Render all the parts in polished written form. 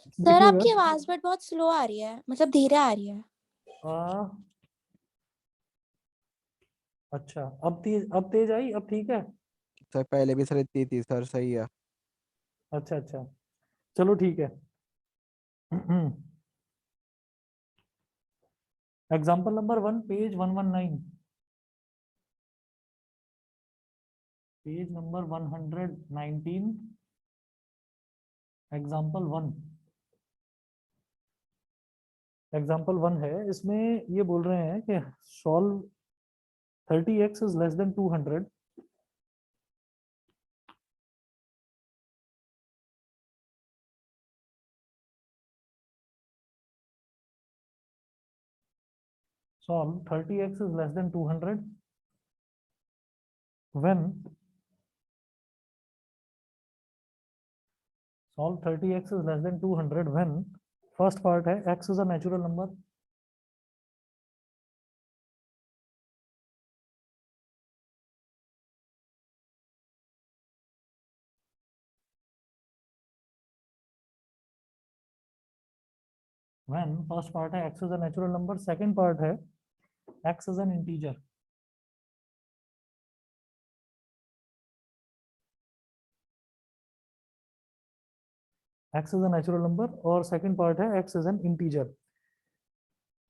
Sir देखिएगा। आपकी आवाज बट बहुत स्लो आ रही है, मतलब धीरे आ रही है। आ, अच्छा, अब तेज आई, अब ठीक है। सर पहले भी सर इतनी थी सर, सही है। अच्छा अच्छा, चलो ठीक है। Example number 1, page 119, page number 119, example 1। Example 1 है, इसमें ये बोल रहे हैं कि solve 30x is less then 200। Solve 30x is less then 200 when solve 30x is less than 200 when first part है x is a natural number, when first part है x is a natural number, second part है x is an integer। x is a natural number और second part है x is an integer।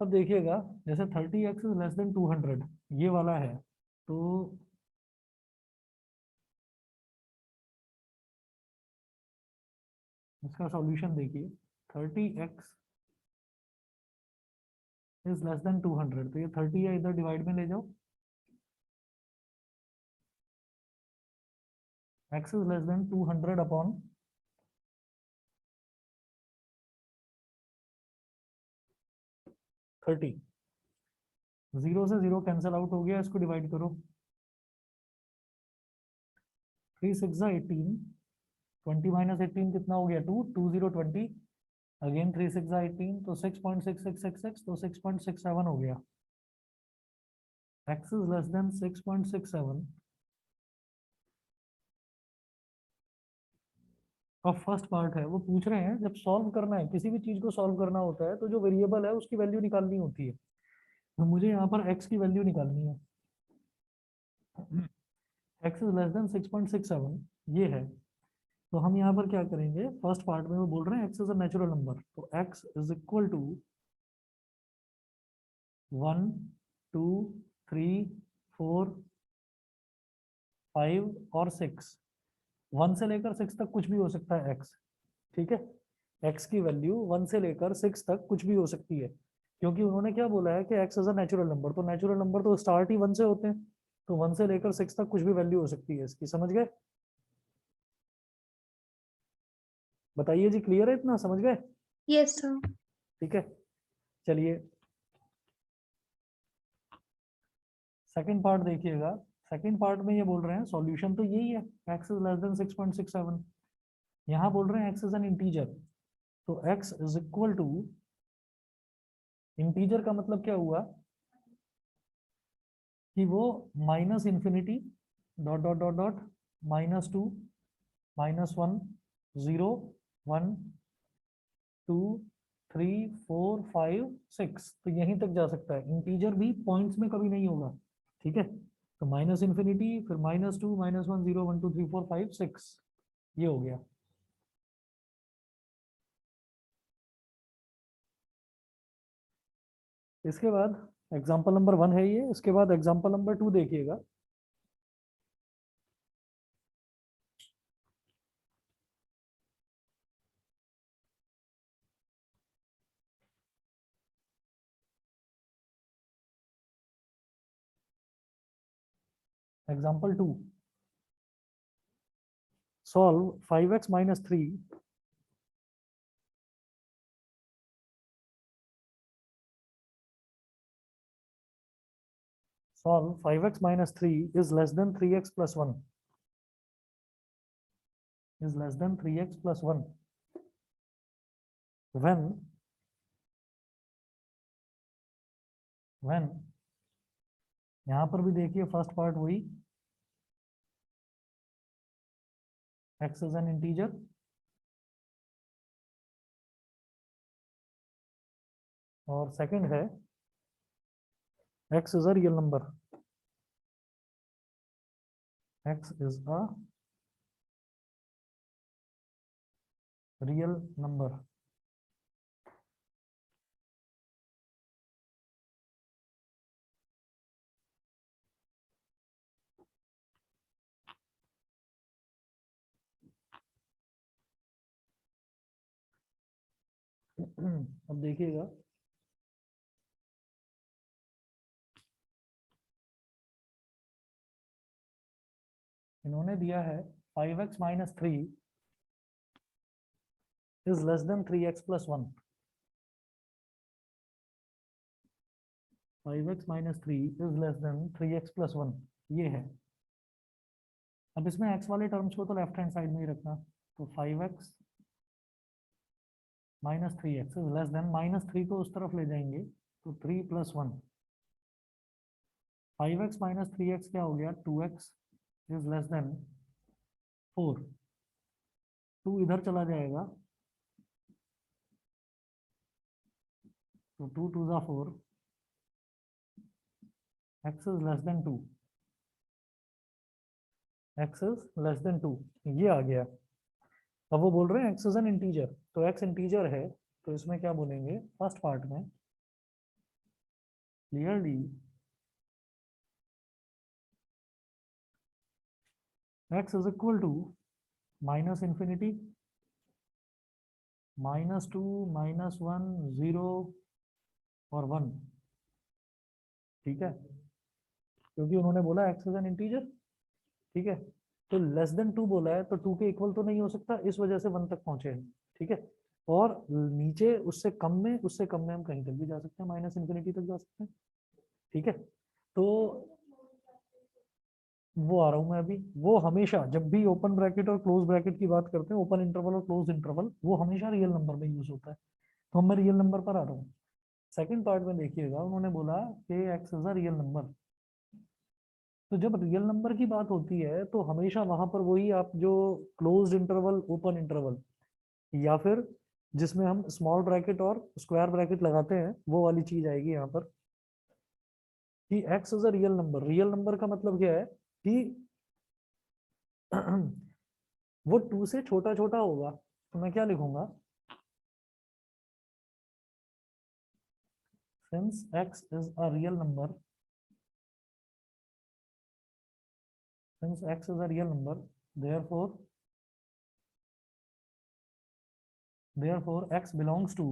अब देखिएगा, जैसे 30x is less than 200 ये वाला है, तो इसका सॉल्यूशन देखिए। 30x इज लेस देन 200, तो ये 30 है, इधर डिवाइड में ले जाओ। x is less than 200 upon 30, 0 से 0 कैंसिल आउट हो गया, इसको डिवाइड करो। 3 6 18, 20 माइनस 18 कितना हो गया? 2, 2 0 20, अगेन 3 6 18, तो 6.6666, तो 6.67 हो गया। x is less than 6.67 का फर्स्ट पार्ट है। वो पूछ रहे हैं, जब सॉल्व करना है, किसी भी चीज को सॉल्व करना होता है, तो जो वेरिएबल है उसकी वैल्यू निकालनी होती है। तो मुझे यहाँ पर x की वैल्यू निकालनी है। x is less than 6.67 ये है। तो हम यहाँ पर क्या करेंगे, फर्स्ट पार्ट में वो बोल रहे हैं x is a natural number, तो x इज इक्वल टू 1 2 3 4 5 और 6। 1 से लेकर 6 तक कुछ भी हो सकता है x, ठीक है। x की वैल्यू 1 से लेकर 6 तक कुछ भी हो सकती है, क्योंकि उन्होंने क्या बोला है कि x is a natural number, तो नेचुरल नंबर तो स्टार्ट ही 1 से होते हैं, तो 1 से लेकर 6 तक कुछ भी वैल्यू हो सकती है इसकी। समझ गए? बताइए जी, क्लियर है? इतना समझ गए? Yes sir. ठीक है, चलिए सेकंड पार्ट देखिएगा। सेकंड पार्ट में ये बोल रहे हैं सॉल्यूशन तो यही है, x इज लेस देन 6.67। यहाँ बोल रहे हैं x इज एन इंटीजर, तो x is equal to, integer का मतलब क्या हुआ कि वो minus infinity dot dot dot dot -2 -1 0 1 2 3 4 5 6, तो यहीं तक जा सकता है। इंटीजर भी पॉइंट्स में कभी नहीं होगा, ठीक है। तो माइनस इंफिनिटी, फिर -2 -1 0 1 2 3 4 5 6, ये हो गया। इसके बाद एग्जाम्पल नंबर 1 है ये, इसके बाद एग्जाम्पल नंबर 2 देखिएगा। Example 2, solve 5x minus 3 solve 5x minus 3 is less than 3x plus 1, is less than 3x plus 1 when यहां पर भी देखिए फर्स्ट पार्ट वही, x is an integer, और सेकंड है x is a real number, x is a real number. अब देखिएगा, इन्होंने दिया है 5x minus 3 is less then 3x plus 1। 5x minus 3 is less then 3x plus 1, ये है। अब इसमें x वाले टर्म्स को तो लेफ्ट हैंड साइड में ही रखना, तो 5x minus 3x is less then, minus 3 को उस तरफ ले जाएंगे तो 3 प्लस 1। 5x माइनस 3x क्या हो गया, 2x इज लेस देन 4। 2 इधर चला जाएगा तो 2 2 ज़ा 4, x is less then 2, x is less then 2, ये आ गया। अब वो बोल रहे हैं x इज एन इंटीजर, तो x इंटीजर है तो इसमें क्या बोलेंगे, फर्स्ट पार्ट में clearly x is equal to minus infinity, -2 -1 0 और 1, ठीक है, क्योंकि उन्होंने बोला x इज एन इंटीजर, ठीक है। तो लेस देन 2 बोला है तो 2 के इक्वल तो नहीं हो सकता, इस वजह से 1 तक पहुंचे हैं, ठीक है। और नीचे उससे कम में हम कहीं तक भी जा सकते हैं, माइनस इंफिनिटी तक जा सकते हैं, ठीक है। तो वो आ रहा हूं मैं अभी, वो हमेशा जब भी ओपन ब्रैकेट और क्लोज ब्रैकेट की बात करते हैं, ओपन इंटरवल और क्लोज इंटरवल, वो हमेशा रियल नंबर में यूज होता है। तो मैं रियल नंबर पर आ रहा हूँ। सेकंड पार्ट में देखिएगा, उन्होंने बोला कि x is a real number. तो जब रियल नंबर की बात होती है तो हमेशा वहां पर वही, आप जो क्लोज इंटरवल, ओपन इंटरवल, या फिर जिसमें हम स्मॉल ब्रैकेट और स्क्वायर ब्रैकेट लगाते हैं, वो वाली चीज आएगी यहाँ पर कि x is a real number. Real number का मतलब क्या है कि वो 2 से छोटा छोटा होगा, तो मैं क्या लिखूंगा, since x is a real number, since x is a real number, therefore x belongs to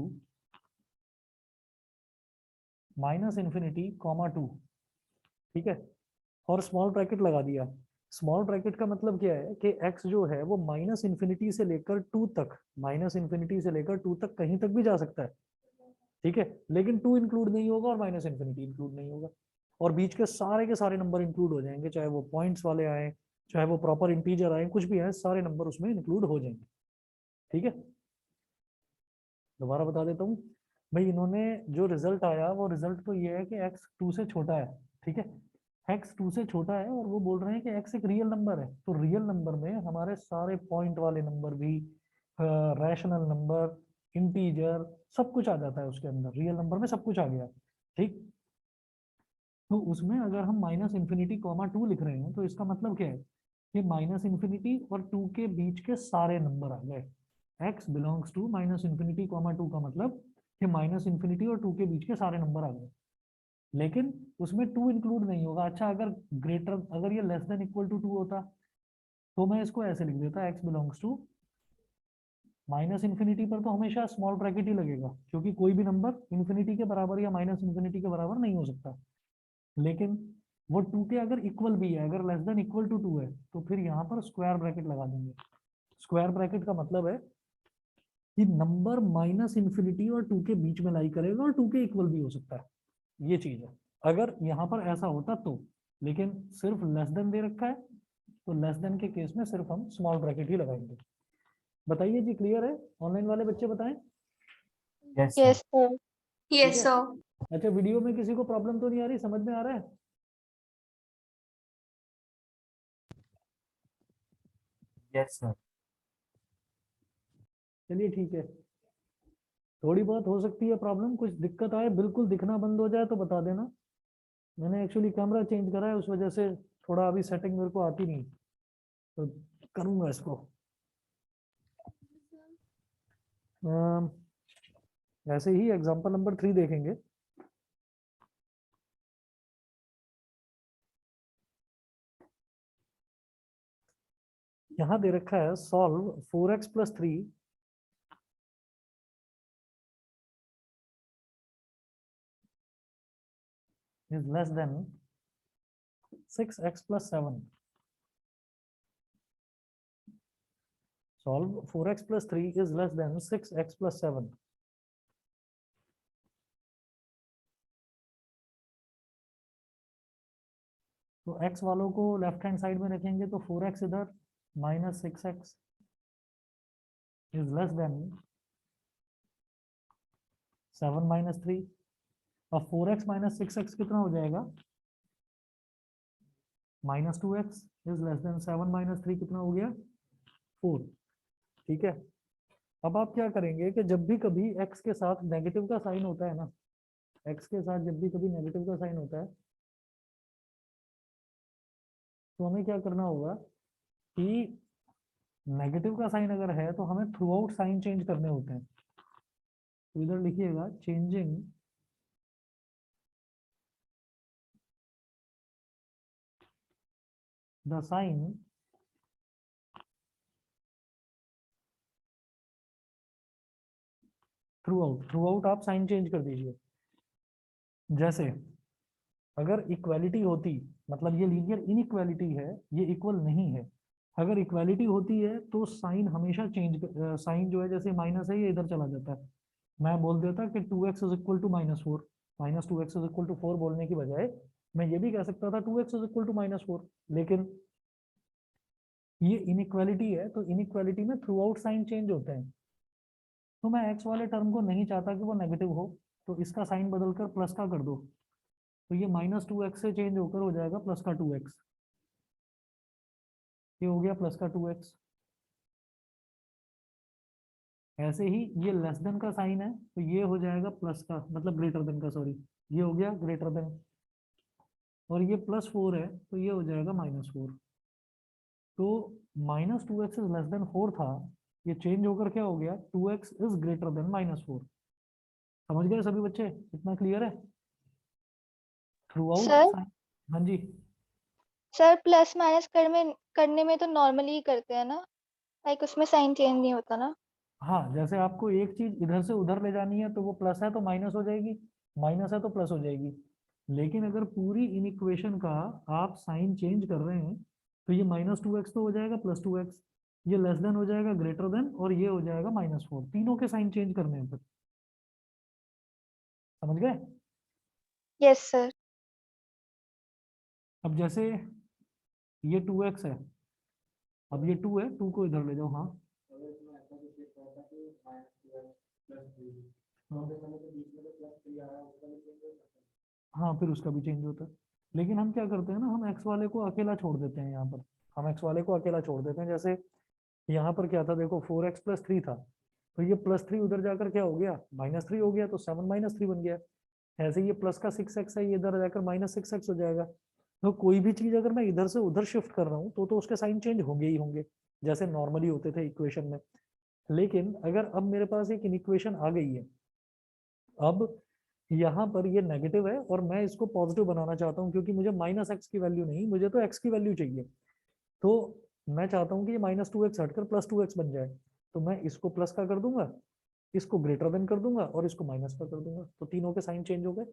minus infinity comma 2, ठीक है। और स्मॉल ब्रैकेट लगा दिया। स्मॉल ब्रैकेट का मतलब क्या है कि x जो है वो माइनस इंफिनिटी से लेकर 2 तक, माइनस इंफिनिटी से लेकर 2 तक कहीं तक भी जा सकता है, ठीक है, लेकिन 2 इंक्लूड नहीं होगा और माइनस इंफिनिटी इंक्लूड नहीं होगा। और बीच के सारे नंबर इंक्लूड हो जाएंगे, चाहे वो पॉइंट्स वाले आए, चाहे वो प्रॉपर इंटीजर आए, कुछ भी आए, सारे नंबर उसमें इंक्लूड हो जाएंगे, ठीक है। दोबारा बता देता हूँ भाई, इन्होंने जो रिजल्ट आया वो रिजल्ट तो ये है कि x 2 से छोटा है, ठीक है। x 2 से छोटा है और वो बोल रहे हैं कि x एक रियल नंबर है, तो रियल नंबर में हमारे सारे पॉइंट वाले नंबर भी, रैशनल नंबर, इंटीजर, सब कुछ आ जाता है उसके अंदर, रियल नंबर में सब कुछ आ गया, ठीक। तो उसमें अगर हम माइनस इंफिनिटी कॉमा 2 लिख रहे हैं तो इसका मतलब क्या है कि माइनस इंफिनिटी और 2 के बीच के सारे नंबर आ गए। x belongs to minus infinity comma 2 का मतलब कि माइनस इंफिनिटी और 2 के बीच के सारे नंबर आ गए, लेकिन उसमें 2 इंक्लूड नहीं होगा। अच्छा, अगर ये लेस देन इक्वल टू 2 होता तो मैं इसको ऐसे लिख देता, x belongs to minus infinity पर तो हमेशा स्मॉल ब्रैकेट ही लगेगा, क्योंकि कोई भी नंबर इंफिनिटी के बराबर या माइनस इंफिनिटी के बराबर नहीं हो सकता। लेकिन वो 2 के अगर इक्वल भी है, अगर लेस देन इक्वल टू 2 है, तो फिर यहाँ पर स्क्वायर ब्रैकेट लगा देंगे। स्क्वायर ब्रैकेट का मतलब है कि नंबर माइनस इंफिनिटी और 2 के बीच में लाई करेगा और 2 के इक्वल भी हो सकता है, ये चीज है अगर यहाँ पर ऐसा होता तो। लेकिन सिर्फ लेस देन दे रखा है, तो लेस देन के केस में सिर्फ हम स्मॉल ब्रैकेट ही लगाएंगे। बताइए जी, क्लियर है? ऑनलाइन वाले बच्चे बताएं। Yes yes sir. ठीक यस है। सर। अच्छा, वीडियो में किसी को प्रॉब्लम तो नहीं आ रही, समझ में आ रहा है? Yes sir. चलिए ठीक है, थोड़ी बहुत हो सकती है प्रॉब्लम, कुछ दिक्कत आए, बिल्कुल दिखना बंद हो जाए तो बता देना। मैंने एक्चुअली कैमरा चेंज करा है, उस वजह से थोड़ा अभी सेटिंग मेरे को आती नहीं, तो करूंगा इसको। ऐसे ही एग्जांपल नंबर 3 देखेंगे। यहाँ दे रखा है solve 4x + 3 is less than 6x + 7. Solve 4x + 3 is less than 6x + 7. तो x वालों को लेफ्ट हैंड साइड में रखेंगे तो 4x इधर -6x is less than 7 - 3। अब 4x - 6x कितना हो जाएगा? -2x is less than 7 - 3 कितना हो गया? 4। ठीक है, अब आप क्या करेंगे कि जब भी कभी x के साथ नेगेटिव का साइन होता है ना, x के साथ जब भी कभी नेगेटिव का साइन होता है तो हमें क्या करना होगा कि नेगेटिव का साइन अगर है तो हमें थ्रू आउट साइन चेंज करने होते हैं। तो इधर लिखिएगा changing the sign throughout आप साइन चेंज कर दीजिए। जैसे अगर इक्वालिटी होती, मतलब ये लीनियर इनइक्वालिटी है, ये इक्वल नहीं है। अगर इक्वालिटी होती है तो साइन हमेशा चेंज, साइन जो है जैसे माइनस है ये इधर चला जाता है। मैं बोल देता कि 2x = -4, -2x = 4 बोलने की बजाय मैं ये भी कह सकता था 2x = -4। लेकिन ये इनइक्वालिटी है, तो इनइक्वालिटी में थ्रू आउट साइन चेंज होते हैं। तो मैं x वाले टर्म को नहीं चाहता कि वो नेगेटिव हो, तो इसका साइन बदलकर प्लस का कर दो, तो ये -2x से चेंज होकर हो जाएगा प्लस का 2x। ये हो गया प्लस का 2x। ऐसे ही ये लेस देन का साइन है तो ये हो जाएगा प्लस का, मतलब ग्रेटर देन का, सॉरी, ये हो गया ग्रेटर देन। और ये +4 है तो ये हो जाएगा -4। तो -2x इज लेस देन 4 था, ये चेंज होकर क्या हो गया 2x इज ग्रेटर देन -4। समझ गए सभी बच्चे? इतना क्लियर है थ्रू आउट सर साइन? हाँ जी। सर प्लस माइनस करने में तो नॉर्मली ही करते हैं ना, लाइक उसमें साइन चेंज नहीं होता ना। हाँ, जैसे आपको एक चीज इधर से उधर ले जानी है तो वो प्लस है तो माइनस हो जाएगी, माइनस है तो प्लस हो जाएगी। लेकिन अगर पूरी इन इक्वेशन का आप साइन चेंज कर रहे हैं तो ये -2x तो हो जाएगा +2x, ये लेस देन हो जाएगा ग्रेटर देन, और ये हो जाएगा -4। तीनों के साइन चेंज करने हैं फिर। समझ गए? Yes sir. अब जैसे ये 2x है, अब ये 2 है, 2 को इधर ले जाओ। हाँ, हाँ फिर उसका भी चेंज होता है। लेकिन हम क्या करते हैं ना, हम x वाले को अकेला छोड़ देते हैं यहाँ पर, हम x वाले को अकेला छोड़ देते हैं। जैसे यहाँ पर क्या था देखो, 4x + 3 था, तो ये +3 उधर जाकर क्या हो गया -3 हो गया, तो 7 - 3 बन गया। ऐसे ये प्लस का 6x है, ये इधर जाकर -6x हो जाएगा। तो कोई भी चीज अगर मैं इधर से उधर शिफ्ट कर रहा हूँ तो उसके साइन चेंज होंगे ही होंगे, जैसे नॉर्मली होते थे इक्वेशन में। लेकिन अगर अब मेरे पास एक इक्वेशन आ गई है, अब यहाँ पर ये नेगेटिव है और मैं इसको पॉजिटिव बनाना चाहता हूँ, क्योंकि मुझे -x की वैल्यू नहीं, मुझे तो x की वैल्यू चाहिए। तो मैं चाहता हूँ कि ये -2x हटकर +2x बन जाए, तो मैं इसको प्लस का कर दूंगा, इसको ग्रेटर देन कर दूंगा और इसको माइनस का कर दूंगा, तो तीनों के साइन चेंज हो गए।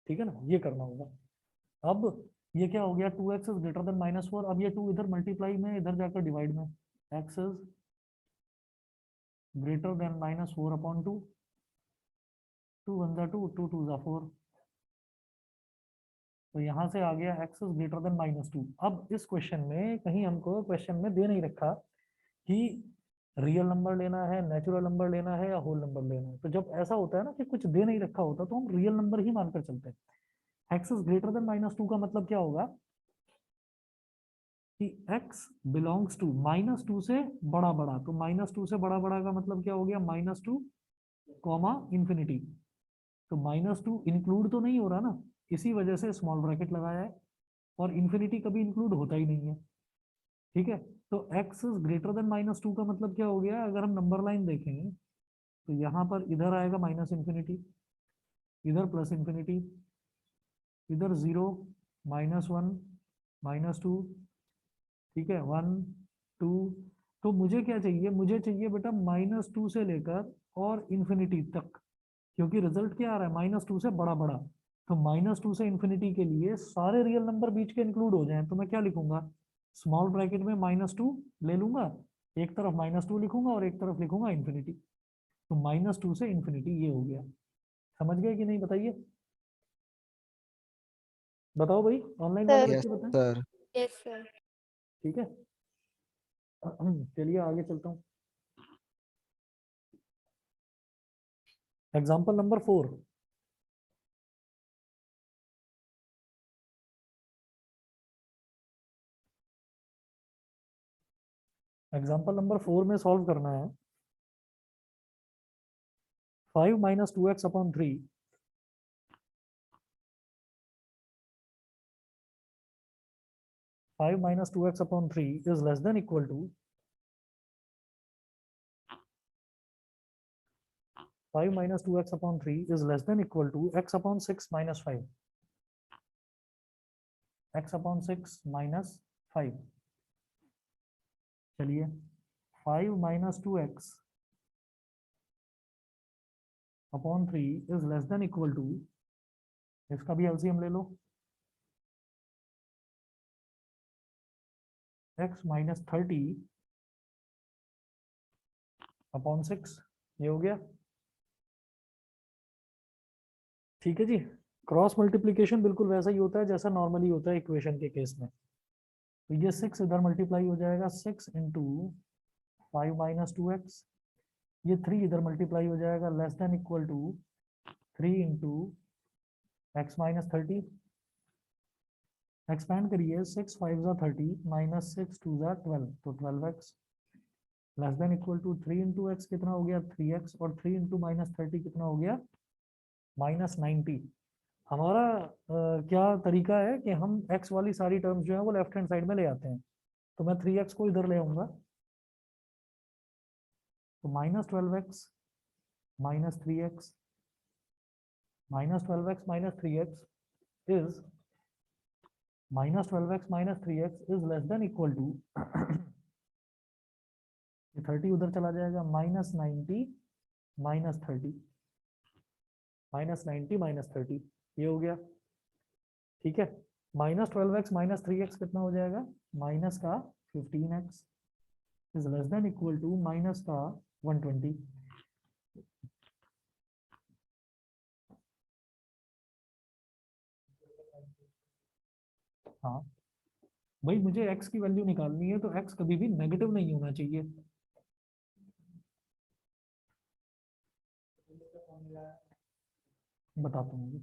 ठीक है ना, ये करना होगा। अब ये क्या हो गया 2x इज ग्रेटर देन -4। अब ये 2 इधर मल्टीप्लाई में, इधर जाकर डिवाइड में, x इज ग्रेटर देन -4/2, 2 1 जा 2, 2 2 जा 4। तो यहाँ से आ गया x इज ग्रेटर देन -2। अब इस क्वेश्चन में कहीं हमको क्वेश्चन में दे नहीं रखा कि रियल नंबर लेना है, नेचुरल नंबर लेना है या होल नंबर लेना है। तो जब ऐसा होता है ना कि कुछ दे नहीं रखा होता तो हम रियल नंबर ही मानकर चलते हैं। x इज ग्रेटर देन -2 का मतलब क्या होगा कि x बिलोंग्स टू -2 से बड़ा बड़ा, तो -2 से बड़ा बड़ा का मतलब क्या हो गया -2 कॉमा इन्फिनिटी। तो -2 इंक्लूड तो नहीं हो रहा ना, इसी वजह से स्मॉल ब्रैकेट लगाया है, और इन्फिनिटी कभी इंक्लूड होता ही नहीं है। ठीक है, तो x ग्रेटर देन -2 का मतलब क्या हो गया, अगर हम नंबर लाइन देखें तो यहाँ पर इधर आएगा माइनस इन्फिनिटी, इधर प्लस इन्फिनिटी, इधर 0, -1, -2, ठीक है, 1, 2। तो मुझे क्या चाहिए, मुझे चाहिए बेटा -2 से लेकर और इन्फिनिटी तक, क्योंकि रिजल्ट क्या आ रहा है, -2 से बड़ा बड़ा। तो -2 से इन्फिनिटी के लिए सारे रियल नंबर बीच के इंक्लूड हो जाएं, तो मैं क्या लिखूंगा, स्मॉल ब्रैकेट में -2 ले लूंगा, एक तरफ -2 लिखूंगा और एक तरफ लिखूंगा इन्फिनिटी। तो -2 से इन्फिनिटी ये हो गया। समझ गए कि नहीं, बताइए, बताओ भाई, ऑनलाइन वाले सर यस बच्चे बताएं। सर। Yes sir. ठीक है, चलिए आगे चलता हूँ। Example number 4। एग्जाम्पल नंबर 4 में सॉल्व करना है 5 - 2x upon 3 5 - 2x upon 3 is less than equal to 5 - 2x upon 3 is less than equal to x upon 6 minus 5, x upon 6 minus 5। चलिए 5 - 2x upon 3 is less than equal to, इसका भी LCM ले लो, x minus 30 upon 6, ये हो गया। ठीक है जी, cross multiplication बिल्कुल वैसा ही होता है जैसा नॉर्मली होता है इक्वेशन के केस में। तो ये 6 इधर मल्टीप्लाई हो जाएगा, 6 इंटू 5 - 2x, ये 3 इधर मल्टीप्लाई हो जाएगा, less than equal to 3 into x minus 30। Expand करिए, 6 5 ज़ा 30 माइनस 6 2 ज़ा 12, तो 12x less than equal to 3 into x कितना हो गया 3x, और 3 इंटू -30 कितना हो गया -90। हमारा क्या तरीका है कि हम x वाली सारी टर्म्स जो है वो लेफ्ट हैंड साइड में ले आते हैं। तो मैं 3x को इधर ले आऊंगा, तो -12x -3x -12x -3x is -12x -3x is less than equal to 30 उधर चला जाएगा, -90 -30 -90 -30, ये हो गया। ठीक है, -12x -3x कितना हो जाएगा, माइनस का 15x is less than equal to minus का 120। हाँ भाई, मुझे x की वैल्यू निकालनी है, तो x कभी भी नेगेटिव नहीं होना चाहिए। बताता हूँ,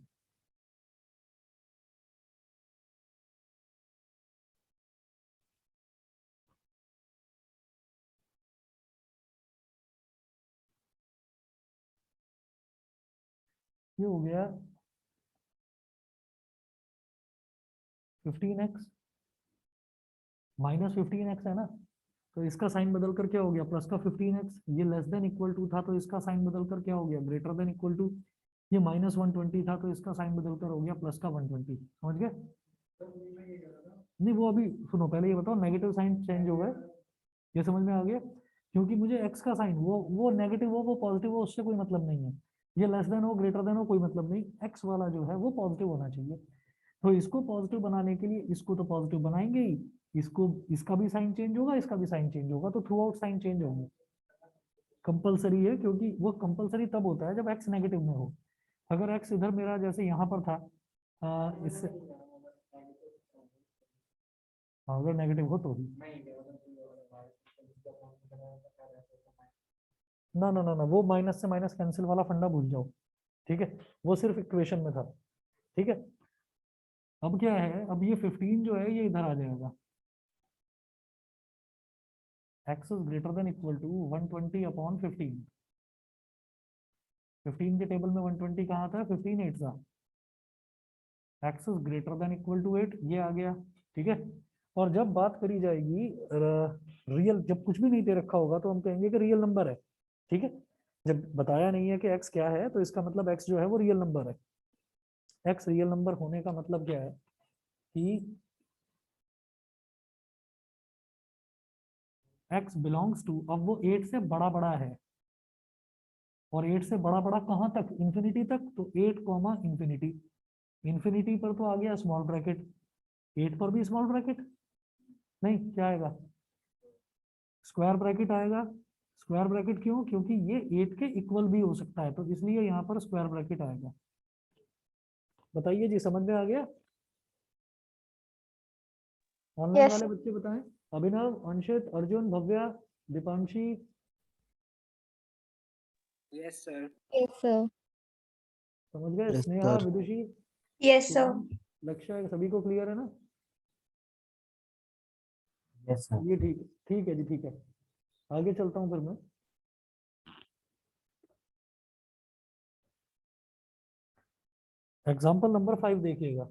ये हो गया 15x -15x है ना, तो इसका साइन बदल कर क्या हो गया, प्लस का 15x। ये लेस देन इक्वल टू था, तो इसका साइन बदल कर क्या हो गया, ग्रेटर देन इक्वल टू। ये -120 था, तो इसका साइन बदल कर हो गया प्लस का 120। समझ गए? नहीं, वो अभी सुनो, पहले ये बताओ नेगेटिव साइन चेंज हो गए, ये समझ में आ गया? क्योंकि मुझे x का साइन वो नेगेटिव हो वो पॉजिटिव हो उससे कोई मतलब नहीं है, ये लेस देन हो ग्रेटर देन हो कोई मतलब नहीं, x वाला जो है वो पॉजिटिव होना चाहिए। तो इसको पॉजिटिव बनाने के लिए इसको तो पॉजिटिव बनाएंगे ही, इसको इसका भी साइन चेंज होगा, इसका भी साइन चेंज होगा, तो थ्रू आउट साइन चेंज होंगे, कंपलसरी है, क्योंकि वो कंपलसरी तब होता है जब x नेगेटिव में हो। अगर x इधर मेरा जैसे यहाँ पर था, इससे अगर नेगेटिव हो तो भी, ना ना ना ना, वो माइनस से माइनस कैंसिल वाला फंडा भूल जाओ। ठीक है, वो सिर्फ इक्वेशन में था। ठीक है, अब क्या है, अब ये 15 जो है ये इधर आ जाएगा, x is greater than equal to 120 upon 15। 15 के टेबल में 120 कहाँ था? 15 8 था। X is greater than equal to 8, ये आ गया। ठीक है, और जब बात करी जाएगी रियल, जब कुछ भी नहीं दे रखा होगा तो हम कहेंगे कि रियल नंबर है। ठीक है, जब बताया नहीं है कि एक्स क्या है तो इसका मतलब एक्स जो है वो रियल नंबर है। एक्स रियल नंबर होने का मतलब क्या है कि एक्स बिलोंग्स टू, अब वो 8 से बड़ा बड़ा है, और 8 से बड़ा बड़ा कहाँ तक? इंफिनिटी तक। तो 8 कॉमा इंफिनिटी, इंफिनिटी पर तो आ गया स्मॉल ब्रैकेट, 8 पर भी स्मॉल ब्रैकेट नहीं, क्या आएगा? स्क्वायर ब्रैकेट आएगा। स्क्वायर ब्रैकेट क्यों? क्योंकि ये 8 के इक्वल भी हो सकता है, तो इसलिए यहाँ पर स्क्वायर ब्रैकेट आएगा। बताइए जी, समझ में आ गया? ऑनलाइन यस वाले बच्चे बताएं। Abhinav, Anshit, Arjun, Bhavya, Deepanshi, yes sir. Yes sir. समझ गए? Yes Sneha, sir. Vidushi, yes sir. Shubham, Lakshya, सभी को क्लियर है ना? Yes sir. ये ठीक है जी, ठीक है। आगे चलता हूँ फिर मैं। एग्जाम्पल नंबर 5 देखिएगा।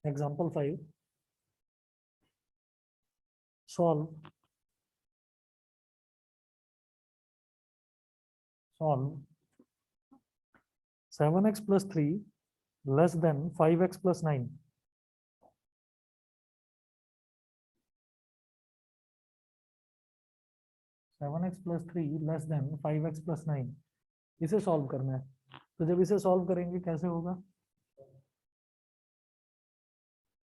Example 5, solve 7x plus 3 less than 5x plus 9। 7x plus 3 less than 5x plus 9, इसे सॉल्व करना है। तो जब इसे सॉल्व करेंगे कैसे होगा?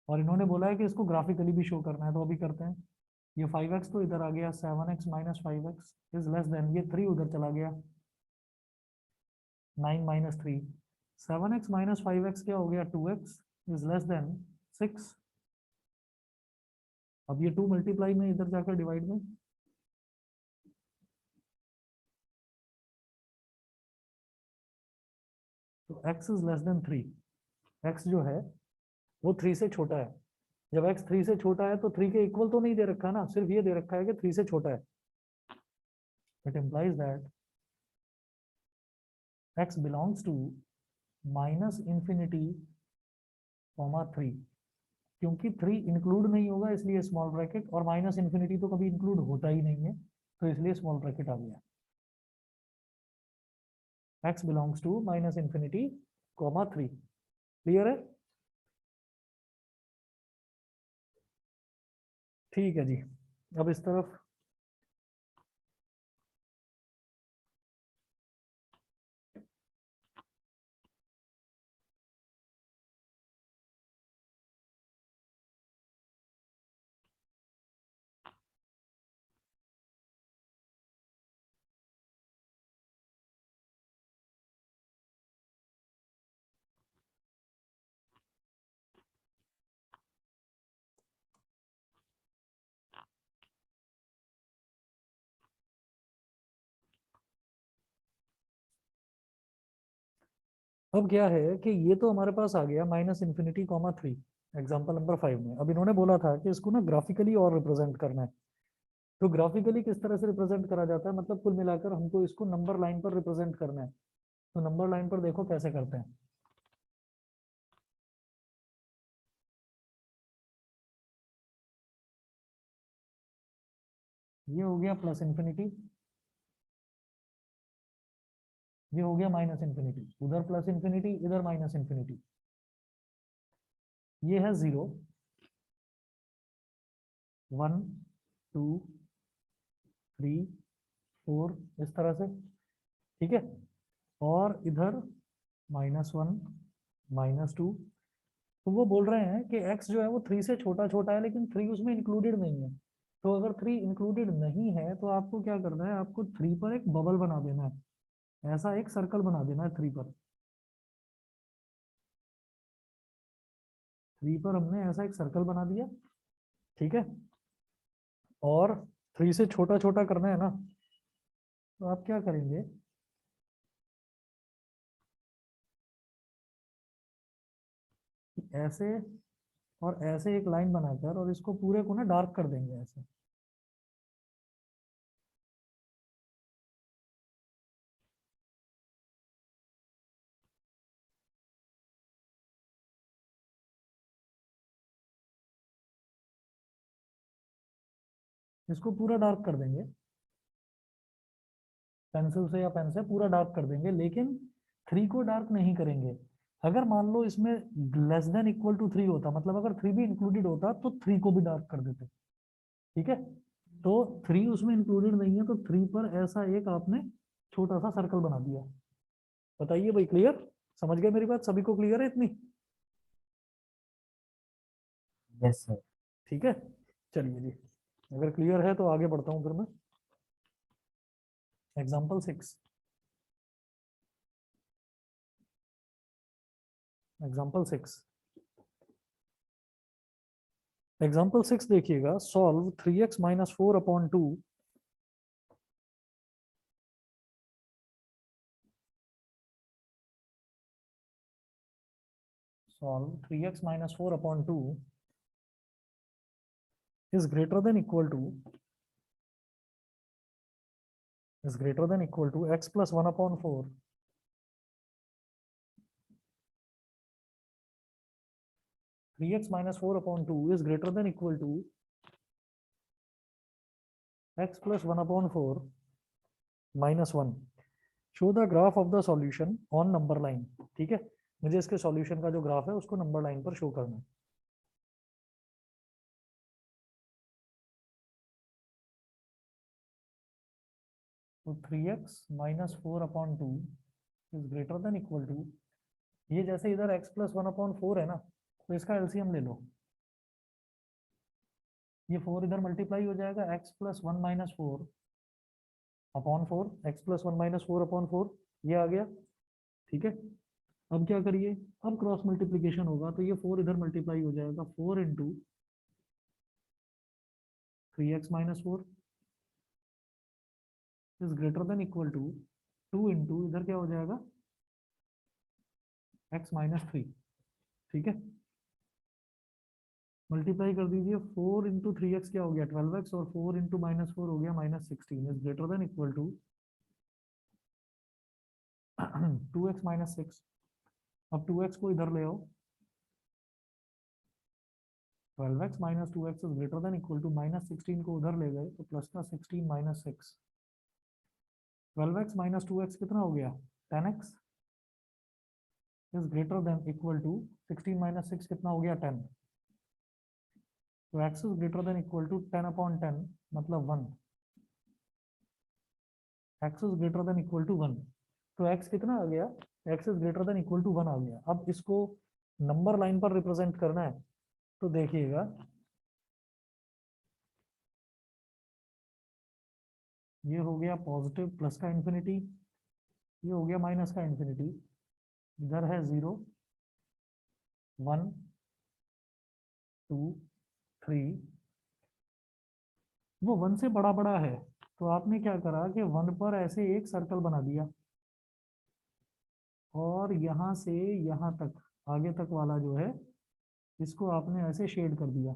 और इन्होंने बोला है कि इसको ग्राफिकली भी शो करना है, तो अभी करते हैं। ये 5x तो इधर आ गया, 7x minus 5x is less then, ये 3 उधर चला गया, 9 माइनस 3, 7x माइनस 5x क्या हो गया? 2x is less then 6। अब ये 2 मल्टीप्लाई में इधर जाकर डिवाइड में, तो x is less then 3। x जो है वो 3 से छोटा है। जब x 3 से छोटा है तो 3 के इक्वल तो नहीं दे रखा ना, सिर्फ ये दे रखा है कि 3 से छोटा है। It implies that x belongs to minus infinity comma 3, क्योंकि 3 इंक्लूड नहीं होगा इसलिए स्मॉल ब्रैकेट, और माइनस इंफिनिटी तो कभी इंक्लूड होता ही नहीं है, तो इसलिए स्मॉल ब्रैकेट आ गया। x belongs to minus infinity comma 3। Clear है? ठीक है जी। अब इस तरफ अब क्या है कि ये तो हमारे पास आ गया minus infinity comma 3 example number 5 में। अब इन्होंने बोला था कि इसको ना ग्राफिकली और रिप्रेजेंट करना है। तो ग्राफिकली किस तरह से रिप्रेजेंट करा जाता है? मतलब कुल मिलाकर हमको इसको नंबर लाइन पर रिप्रेजेंट करना है। तो नंबर लाइन पर देखो कैसे करते हैं। ये हो गया प्लस इंफिनिटी, ये हो गया माइनस इंफिनिटी, उधर प्लस इंफिनिटी, इधर माइनस इंफिनिटी। ये है 0 1 2 3 4 इस तरह से। ठीक है, और इधर -1 -2। तो वो बोल रहे हैं कि x जो है वो 3 से छोटा छोटा है, लेकिन 3 उसमें इंक्लूडेड नहीं है। तो अगर 3 इंक्लूडेड नहीं है तो आपको क्या करना है? आपको 3 पर एक बबल बना देना है, ऐसा एक सर्कल बना देना है 3 पर। 3 पर हमने ऐसा एक सर्कल बना दिया। ठीक है, और 3 से छोटा छोटा करना है ना, तो आप क्या करेंगे, ऐसे और ऐसे एक लाइन बनाकर और इसको पूरे को ना डार्क कर देंगे ऐसे। इसको पूरा डार्क कर देंगे, पेंसिल से या पेन से पूरा डार्क कर देंगे, लेकिन 3 को डार्क नहीं करेंगे। अगर मान लो इसमें लेस देन इक्वल टू 3 होता, मतलब अगर 3 भी इंक्लूडेड होता तो 3 को भी डार्क कर देते। ठीक है, तो 3 उसमें इंक्लूडेड नहीं है, तो 3 पर ऐसा एक आपने छोटा सा सर्कल बना दिया। बताइए भाई, क्लियर? समझ गए मेरी बात? सभी को क्लियर है इतनी? Yes sir. ठीक है, चलिए जी, अगर क्लियर है तो आगे बढ़ता हूं फिर मैं। एग्जाम्पल 6, एग्जाम्पल 6, एग्जाम्पल 6 देखिएगा। Solve 3x minus 4/2 solve 3x minus 4/2 is greater than equal to x plus 1/4. 3x minus 4/2 is greater than equal to x plus 1/4 minus 1. Show the graph of the solution on number line. ठीक है, मुझे इसके solution का जो graph है उसको number line पर show करना है। तो 3x minus 4/2 is greater than equal to, ये जैसे इधर x plus 1/4 है ना, तो इसका एलसीएम ले लो। ये 4 इधर मल्टीप्लाई हो जाएगा, x plus 1 minus 4/4, x plus 1 minus 4/4, ये आ गया। ठीक है, अब क्या करिए, अब क्रॉस मल्टीप्लीकेशन होगा, तो ये 4 इधर मल्टीप्लाई हो जाएगा, 4 into 3x minus 4 is greater than equal to 2 into इधर क्या हो जाएगा, x माइनस 3। ठीक है, मल्टीप्लाई कर दीजिए, 4 इंटू 3x क्या हो गया 12x, और 4 इंटू माइनस 4 हो गया -16, is greater than equal to 2x minus 6। अब 2x को इधर ले आओ, 12x minus 2x is greater than equal to -16 को उधर ले गए तो प्लस का 16 माइनस 6, 12x माइनस 2x कितना हो गया 10x is greater than equal to 16 minus 6 कितना हो गया 10, तो x is greater than equal to 10/10 मतलब 1, x is greater than equal to 1, तो x कितना आ गया, x is greater than equal to 1 आ गया। अब इसको नंबर लाइन पर रिप्रेजेंट करना है, तो देखिएगा ये हो गया पॉजिटिव प्लस का इंफिनिटी, ये हो गया माइनस का इंफिनिटी, इधर है 0 1 2 3, वो 1 से बड़ा बड़ा है, तो आपने क्या करा कि 1 पर ऐसे एक सर्कल बना दिया, और यहाँ से यहाँ तक आगे तक वाला जो है इसको आपने ऐसे शेड कर दिया।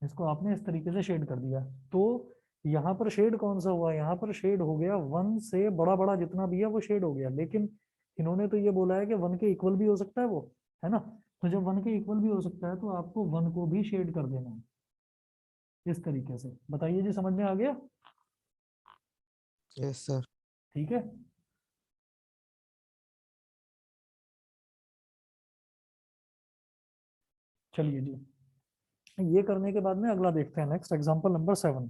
इसको आपने इस तरीके से शेड कर दिया, तो यहाँ पर शेड कौन सा हुआ, यहाँ पर शेड हो गया 1 से बड़ा बड़ा जितना भी है वो शेड हो गया, लेकिन इन्होंने तो ये बोला है कि 1 के इक्वल भी हो सकता है वो, है ना, तो जब 1 के इक्वल भी हो सकता है तो आपको 1 को भी शेड कर देना है इस तरीके से। बताइए जी, समझ में आ गया? Yes sir. ठीक है, चलिए जी, ये करने के बाद में अगला देखते हैं, नेक्स्ट एग्जांपल नंबर 7।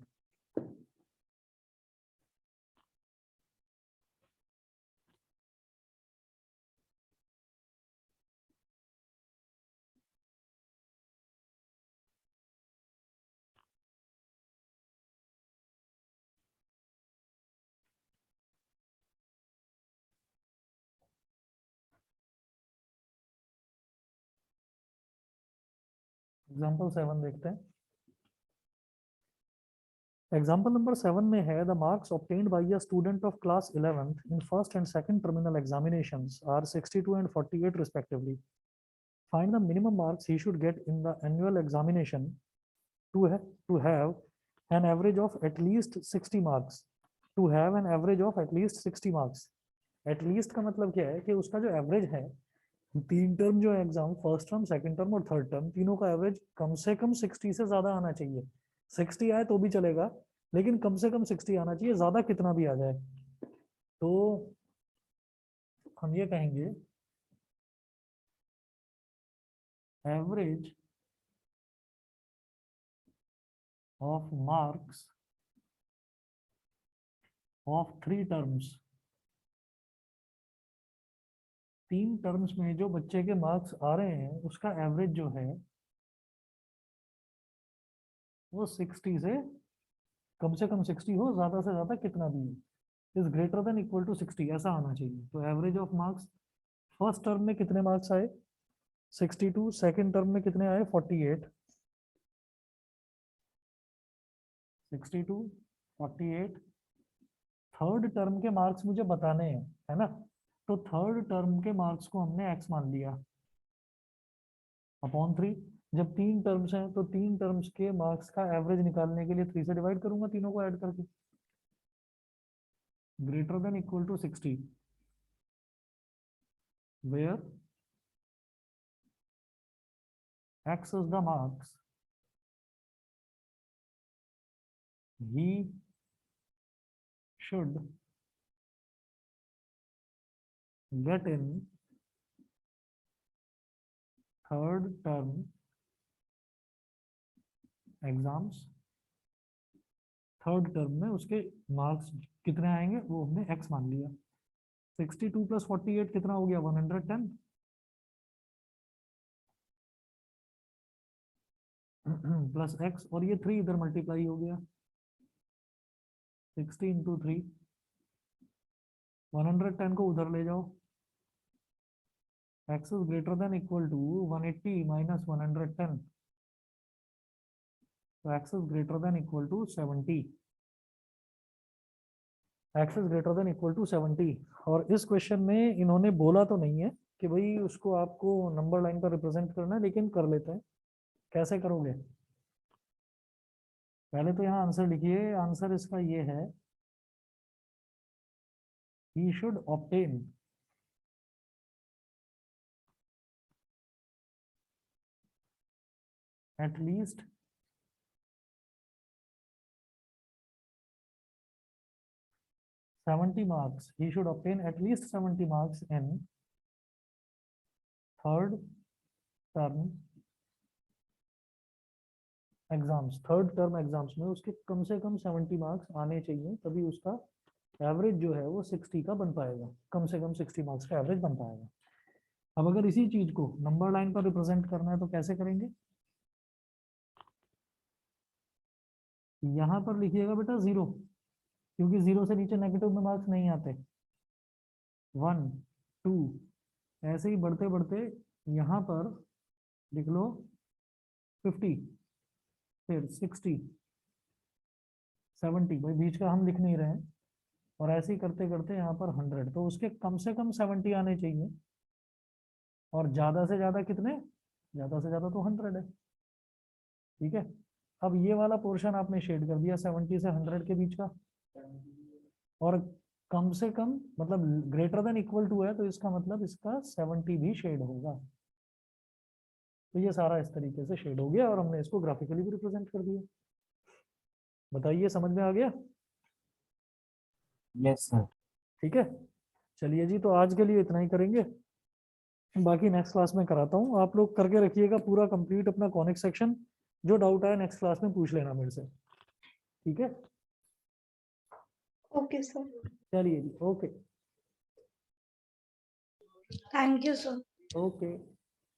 एग्जाम्पल 7 देखते हैं। एग्जाम्पल नंबर 7 में है the marks obtained by a student of class 11th in first and second terminal examinations are 62 and 48 respectively. Find the minimum marks he should get in the annual examination to have an average of at least 60 marks. To have an average of at least 60 marks. At least का मतलब क्या है कि उसका जो average है, 3 term जो है exam, first term, second term और थर्ड टर्म, तीनों का एवरेज कम से कम 60 से ज्यादा आना चाहिए। 60 आए तो भी चलेगा, लेकिन कम से कम 60 आना चाहिए, ज्यादा कितना भी आ जाए। तो हम ये कहेंगे average of marks of 3 terms, 3 terms में जो बच्चे के मार्क्स आ रहे हैं उसका एवरेज जो है वो 60 से कम 60 हो, ज्यादा से ज्यादा कितना भी हो, is greater than equal to 60, ऐसा आना चाहिए। तो average of marks first term में कितने मार्क्स आए 62, सेकंड टर्म में कितने आए 48, 62, 48, थर्ड टर्म के मार्क्स मुझे बताने हैं, है ना। तो थर्ड टर्म के मार्क्स को हमने x मान लिया अपॉन 3। जब 3 टर्म्स हैं तो 3 टर्म्स के मार्क्स का एवरेज निकालने के लिए 3 से डिवाइड करूंगा, तीनों को ऐड करके, greater than equal to 60, where x is the marks he should get in third term exams. Third term में उसके मार्क्स कितने आएंगे वो हमने x मान लिया। 62 प्लस 48 कितना हो गया 110 प्लस x, और ये 3 इधर मल्टीप्लाई हो गया, 60 इंटू 3, 110 को उधर ले जाओ, x is greater than equal to 180 minus 110, तो x is greater than equal to 70, x is greater than equal to 70। और इस क्वेश्चन में इन्होंने बोला तो नहीं है कि भाई उसको आपको नंबर लाइन पर रिप्रेजेंट करना है, लेकिन कर लेते हैं। कैसे करोगे, पहले तो यहाँ आंसर लिखिए। आंसर इसका ये है, he should obtain at least 70 marks. He should obtain at least 70 marks in third term exams. Third term exams में उसके कम से कम 70 मार्क्स आने चाहिए, तभी उसका एवरेज जो है वो 60 का बन पाएगा, कम से कम 60 मार्क्स का एवरेज बन पाएगा। अब अगर इसी चीज को नंबर लाइन पर रिप्रेजेंट करना है तो कैसे करेंगे, यहाँ पर लिखिएगा बेटा 0, क्योंकि 0 से नीचे नेगेटिव में मार्क्स नहीं आते। 1, 2 ऐसे ही बढ़ते बढ़ते यहाँ पर लिख लो 50, फिर 60, 70, भाई बीच का हम लिख नहीं रहे हैं, और ऐसे ही करते करते यहाँ पर 100, तो उसके कम से कम 70 आने चाहिए, और ज्यादा से ज्यादा कितने, ज्यादा से ज्यादा तो 100 है। ठीक है, अब ये वाला पोर्शन आपने शेड कर दिया 70 से 100 के बीच का, और कम से कम मतलब ग्रेटर देन इक्वल टू है, तो इसका मतलब इसका 70 भी शेड होगा। तो ये सारा इस तरीके से शेड हो गया, और हमने इसको ग्राफिकली भी रिप्रेजेंट कर दिया। बताइए समझ में आ गया? Yes sir. ठीक है, चलिए जी, तो आज के लिए इतना ही करेंगे, बाकी नेक्स्ट क्लास में कराता हूँ। आप लोग करके रखिएगा पूरा कंप्लीट अपना कॉनिक सेक्शन, जो डाउट आए नेक्स्ट क्लास में पूछ लेना मेरे से। ठीक है, ओके सर, चलिए जी, okay thank you sir. Okay.